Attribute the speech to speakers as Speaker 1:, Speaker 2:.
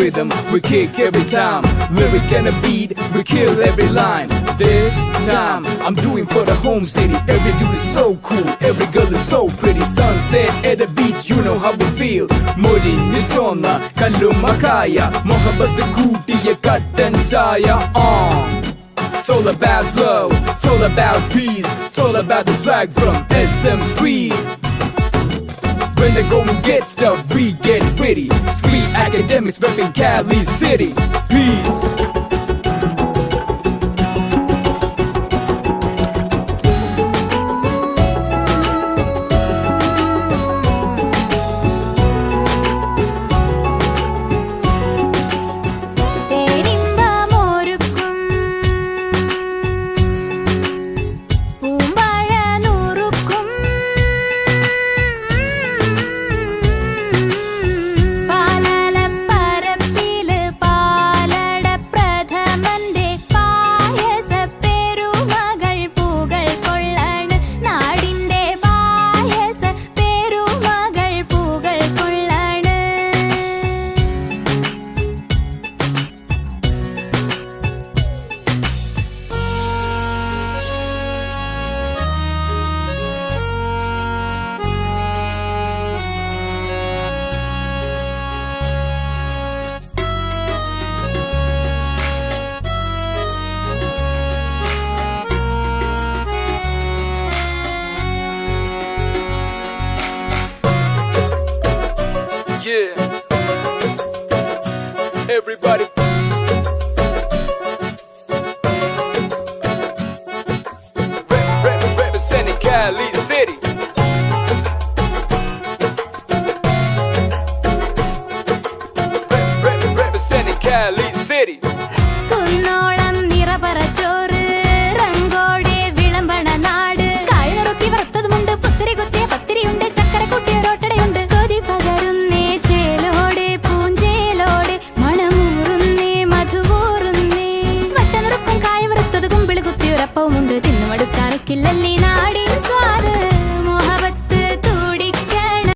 Speaker 1: rhythm, we kick every time. Lyric and a beat, we kill every line. This time, I'm doing for the home city. Every dude is so cool, every girl is so pretty. Sunset at the beach, you know how we feel. Modi, Nitona, Kalumakaya, Mohabbat Kutiya, Katan Chaya, It's all about love, it's all about peace, it's all about the swag from SM Street. When the going gets tough, we get ready. Street academics repping Cali City. Peace. Yeah, everybody. Representing Cali City. Representing Cali City.
Speaker 2: കുന്നോളം നിറപറച്ചോറ് റങ്കോടെ വിളമ്പണ നാട് കായറുത്തി വറുത്തതുമുണ്ട് പുത്തിരി കുത്തിയ പത്തിരിയുണ്ട് ചക്കര കുട്ടിയ റോട്ടടയുണ്ട് കൊതി പകരുന്നേ ചേലോടെ പൂഞ്ചേലോടെ മണമൂറുന്നേ മധുവൂറുന്നേ വട്ടനുറുക്കും കായ വറുത്തത് കുമ്പിള് കുത്തിയൊരപ്പവുമുണ്ട് തിന്നുമടുക്കാനൊക്കില്ലല്ലേ നാടി